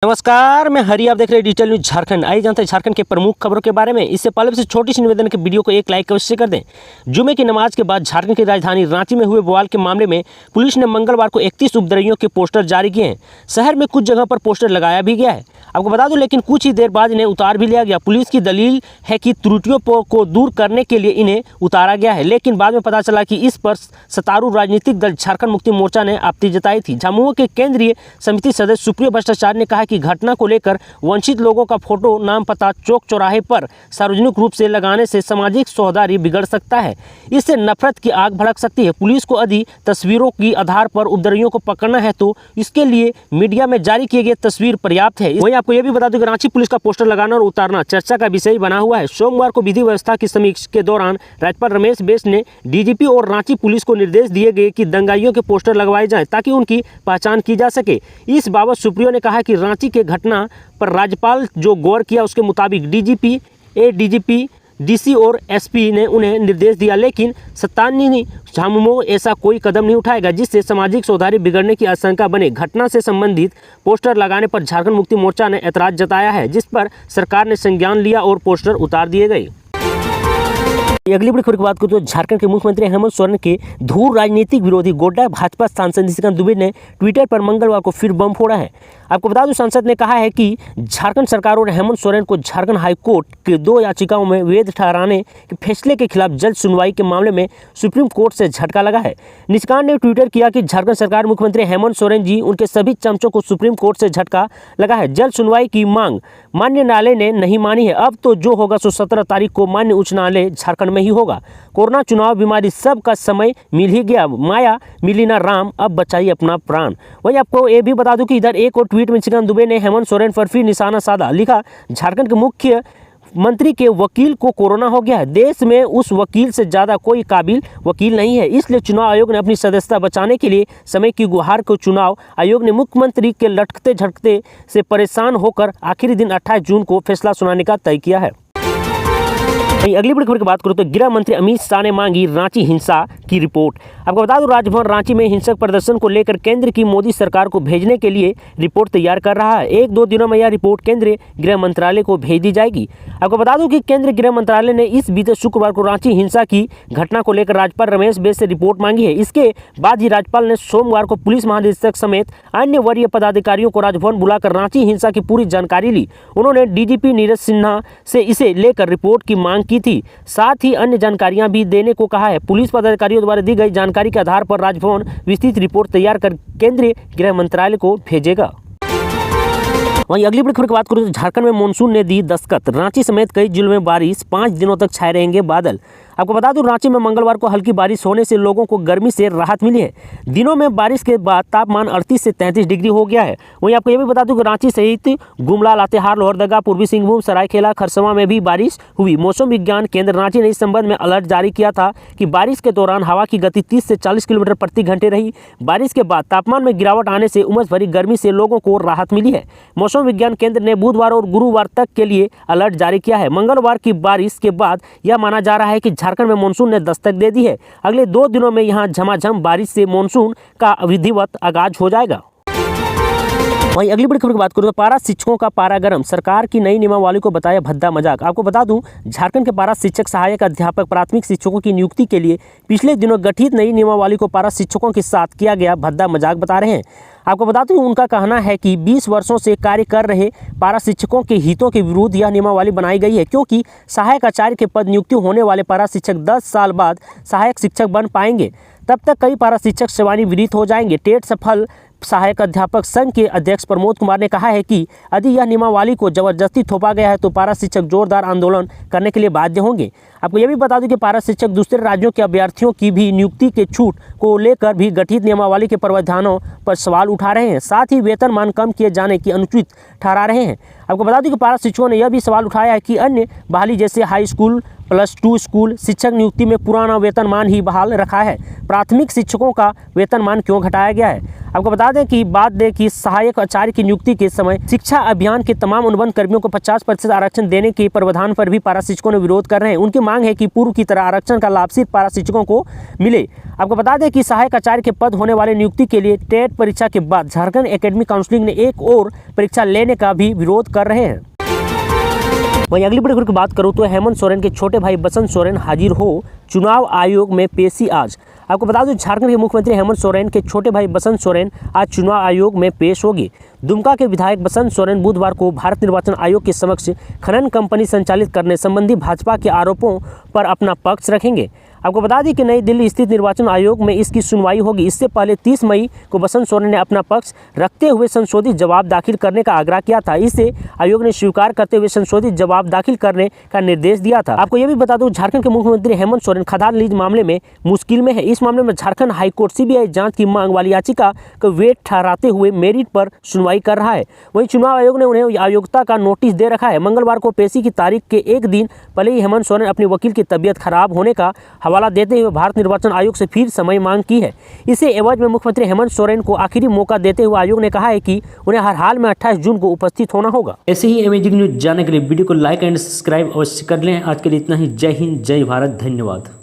नमस्कार, मैं हरी। आप देख रहे हैं डिजिटल न्यूज झारखंड। आइए जानते हैं झारखंड के प्रमुख खबरों के बारे में। इससे पहले से छोटी सी निवेदन के वीडियो को एक लाइक अवश्य कर दें। जुमे की नमाज के बाद झारखंड की राजधानी रांची में हुए बवाल के मामले में पुलिस ने मंगलवार को 31 उपद्रवियों के पोस्टर जारी किए हैं। शहर में कुछ जगह पर पोस्टर लगाया भी गया है, आपको बता दूं, लेकिन कुछ ही देर बाद इन्हें उतार भी लिया गया। पुलिस की दलील है कि त्रुटियों को दूर करने के लिए इन्हें उतारा गया है, लेकिन बाद में पता चला कि इस पर सत्तारूढ़ राजनीतिक दल झारखंड मुक्ति मोर्चा ने आपत्ति जताई थी। झामुमो के केंद्रीय समिति सदस्य सुप्रियो भट्टाचार्य ने कहा कि घटना को लेकर वंचित लोगों का फोटो, नाम, पता चौक चौराहे पर सार्वजनिक रूप से लगाने से सामाजिक सौहार्द बिगड़ सकता है। इससे नफरत की आग भड़क सकती है। पुलिस को यदि तस्वीरों की आधार पर उपद्रवियों को पकड़ना है तो इसके लिए मीडिया में जारी किए गए तस्वीर पर्याप्त है। वहीं आपको यह भी बता दूं कि रांची पुलिस का पोस्टर लगाना और उतारना चर्चा का विषय बना हुआ है। सोमवार को विधि व्यवस्था की समीक्षा के दौरान राज्यपाल रमेश बैस ने डीजीपी और रांची पुलिस को निर्देश दिए गए कि दंगाइयों के पोस्टर लगवाए जाएं ताकि उनकी पहचान की जा सके। इस बाबत सुप्रियो ने कहा कि रांची के घटना पर राज्यपाल जो गौर किया उसके मुताबिक डीजीपी, एडीजीपी, डीसी और एसपी ने उन्हें निर्देश दिया, लेकिन सत्तारूढ़ झामुमो ऐसा कोई कदम नहीं उठाएगा जिससे सामाजिक सौहार्द बिगड़ने की आशंका बने। घटना से संबंधित पोस्टर लगाने पर झारखंड मुक्ति मोर्चा ने ऐतराज जताया है, जिस पर सरकार ने संज्ञान लिया और पोस्टर उतार दिए गए। अगली बड़ी खबर की बात करें तो झारखंड के मुख्यमंत्री हेमंत सोरेन के धूर राजनीतिक विरोधी गोड्डा भाजपा सांसद निशिकांत दुबे ने ट्विटर पर मंगलवार को फिर बम फोड़ा है। आपको बता दूं, सांसद ने कहा है कि झारखंड सरकार और हेमंत सोरेन को झारखंड हाईकोर्ट के 2 याचिकाओं में वैध ठहराने के फैसले के खिलाफ जल्द सुनवाई के मामले में सुप्रीम कोर्ट से झटका लगा है। निशिकांत ने ट्विटर किया कि झारखंड सरकार, मुख्यमंत्री हेमंत सोरेन जी, उनके सभी चमचों को सुप्रीम कोर्ट से झटका लगा है। जल्द सुनवाई की मांग माननीय न्यायालय ने नहीं मानी है। अब तो जो होगा सो 17 तारीख को माननीय उच्च न्यायालय झारखंड में ही होगा। कोरोना, चुनाव, बीमारी, सब का समय मिल ही गया। माया मिली ना राम, अब बचाइए अपना प्राण। वहीं आपको ये भी बता दूं कि इधर एक और ट्वीट में निशिकांत दुबे ने हेमंत सोरेन पर फिर निशाना साधा। लिखा, झारखंड के मुख्य मंत्री के वकील को कोरोना हो गया है। देश में उस वकील से ज़्यादा कोई काबिल वकील नहीं है, इसलिए चुनाव आयोग ने अपनी सदस्यता बचाने के लिए समय की गुहार को चुनाव आयोग ने मुख्यमंत्री के लटकते झटकते से परेशान होकर आखिरी दिन 28 जून को फैसला सुनाने का तय किया है। अगली बड़ी खबर की बात करूं तो गृह मंत्री अमित शाह ने मांगी रांची हिंसा की रिपोर्ट। आपको बता दूं, राजभवन रांची में हिंसक प्रदर्शन को लेकर केंद्र की मोदी सरकार को भेजने के लिए रिपोर्ट तैयार कर रहा है। 1-2 दिनों में यह रिपोर्ट केंद्रीय गृह मंत्रालय को भेज दी जाएगी। आपको बता दूं कि केंद्रीय गृह मंत्रालय ने इस बीते शुक्रवार को रांची हिंसा की घटना को लेकर राज्यपाल रमेश बैस से रिपोर्ट मांगी है। इसके बाद ही राज्यपाल ने सोमवार को पुलिस महानिदेशक समेत अन्य वरीय पदाधिकारियों को राजभवन बुलाकर रांची हिंसा की पूरी जानकारी ली। उन्होंने डीजीपी नीरज सिन्हा से इसे लेकर रिपोर्ट की मांग की थी, साथ ही अन्य जानकारियां भी देने को कहा है। पुलिस पदाधिकारियों द्वारा दी गई जानकारी के आधार पर राजभवन विस्तृत रिपोर्ट तैयार कर केंद्रीय गृह मंत्रालय को भेजेगा। वहीं अगली बड़ी खबर की बात करूं तो झारखंड में मानसून ने दी दस्तक। रांची समेत कई जिलों में बारिश, 5 दिनों तक छाए रहेंगे बादल। आपको बता दूं, रांची में मंगलवार को हल्की बारिश होने से लोगों को गर्मी से राहत मिली है। दिनों में बारिश के बाद तापमान 38 से 33 डिग्री हो गया है। वहीं आपको यह भी बता दूं कि रांची सहित गुमला, लातेहार, लोहरदगा, पूर्वी सिंहभूम, सरायकेला, खरसवां में भी बारिश हुई। मौसम विज्ञान केंद्र रांची ने इस संबंध में अलर्ट जारी किया था कि बारिश के दौरान हवा की गति 30 से 40 किलोमीटर प्रति घंटे रही। बारिश के बाद तापमान में गिरावट आने से उमस भरी गर्मी से लोगों को राहत मिली है। मौसम विज्ञान केंद्र ने बुधवार और गुरुवार तक के लिए अलर्ट जारी किया है। मंगलवार की बारिश के बाद यह माना जा रहा है कि झारखंड में मानसून ने दस्तक दे दी है। अगले 2 दिनों में यहां झमाझम बारिश से मानसून का विधिवत आगाज हो जाएगा। वहीं अगली बड़ी खबर की बात करूं तो पारा शिक्षकों का पारा गरम, सरकार की नई नियमावली को बताया भद्दा मजाक। आपको बता दूं, झारखंड के पारा शिक्षक, सहायक अध्यापक, प्राथमिक शिक्षकों की नियुक्ति के लिए पिछले दिनों गठित नई नियमावली को पारा शिक्षकों के साथ किया गया भद्दा मजाक बता रहे हैं। आपको बता दूं, उनका कहना है कि 20 वर्षों से कार्य कर रहे पारा शिक्षकों के हितों के विरुद्ध यह नियमावली बनाई गई है, क्योंकि सहायक आचार्य के पद नियुक्ति होने वाले पारा शिक्षक 10 साल बाद सहायक शिक्षक बन पाएंगे। तब तक कई पारा शिक्षक सेवानिवृत्त हो जाएंगे। टेट सफल सहायक अध्यापक संघ के अध्यक्ष प्रमोद कुमार ने कहा है कि यदि यह नियमावली को जबरदस्ती थोपा गया है तो पारा शिक्षक जोरदार आंदोलन करने के लिए बाध्य होंगे। आपको यह भी बता दूं कि पारा शिक्षक दूसरे राज्यों के अभ्यर्थियों की भी नियुक्ति के छूट को लेकर भी गठित नियमावली के प्रावधानों पर सवाल उठा रहे हैं, साथ ही वेतनमान कम किए जाने की अनुचित ठहरा रहे हैं। आपको बता दूं कि पारा शिक्षकों ने यह भी सवाल उठाया है कि अन्य बहाली जैसे हाई स्कूल, +2 स्कूल शिक्षक नियुक्ति में पुराना वेतनमान ही बहाल रखा है। प्राथमिक शिक्षकों का वेतनमान क्यों घटाया गया है? आपको बता दें कि बात दें कि सहायक आचार्य की नियुक्ति के समय शिक्षा अभियान के तमाम अनुबंध कर्मियों को 50% आरक्षण देने के प्रावधान पर भी पारा शिक्षकों ने विरोध कर रहे हैं। उनकी मांग है कि पूर्व की तरह आरक्षण का लाभ सिर्फ पारा शिक्षकों को मिले। आपको बता दें कि सहायक आचार्य के पद होने वाले नियुक्ति के लिए टेट परीक्षा के बाद झारखंड एकेडमिक काउंसिल ने एक और परीक्षा लेने का भी विरोध कर रहे हैं। वहीं अगली बड़ी खबर की बात करूं तो हेमंत सोरेन के छोटे भाई बसंत सोरेन हाजिर हो चुनाव आयोग में पेशी आज। आपको बता दें झारखंड के मुख्यमंत्री हेमंत सोरेन के छोटे भाई बसंत सोरेन आज चुनाव आयोग में पेश होगी। दुमका के विधायक बसंत सोरेन बुधवार को भारत निर्वाचन आयोग के समक्ष खनन कंपनी संचालित करने संबंधी भाजपा के आरोपों पर अपना पक्ष रखेंगे। आपको बता दें कि नई दिल्ली स्थित निर्वाचन आयोग में इसकी सुनवाई होगी। इससे पहले 30 मई को बसंत सोरेन ने अपना पक्ष रखते हुए संशोधित जवाब दाखिल करने का आग्रह किया था। इसे आयोग ने स्वीकार करते हुए संशोधित जवाब दाखिल करने का निर्देश दिया था। आपको यह भी बता दूं झारखंड के मुख्यमंत्री हेमंत सोरेन खदान लीज मामले में मुश्किल में है। इस मामले में झारखंड हाईकोर्ट सीबीआई जांच की मांग वाली याचिका को वेट ठहराते हुए मेरिट पर सुनवाई कर रहा है। वहीं चुनाव आयोग ने उन्हें अयोग्यता का नोटिस दे रखा है। मंगलवार को पेशी की तारीख के एक दिन पहले ही हेमंत सोरेन अपने वकील की तबीयत खराब होने का हवाला देते हुए भारत निर्वाचन आयोग से फिर समय मांग की है। इसे एवज में मुख्यमंत्री हेमंत सोरेन को आखिरी मौका देते हुए आयोग ने कहा है कि उन्हें हर हाल में 28 जून को उपस्थित होना होगा। ऐसे ही अमेजिंग न्यूज जानने के लिए वीडियो को लाइक एंड सब्सक्राइब अवश्य कर लें। आज के लिए इतना ही। जय हिंद, जय भारत, धन्यवाद।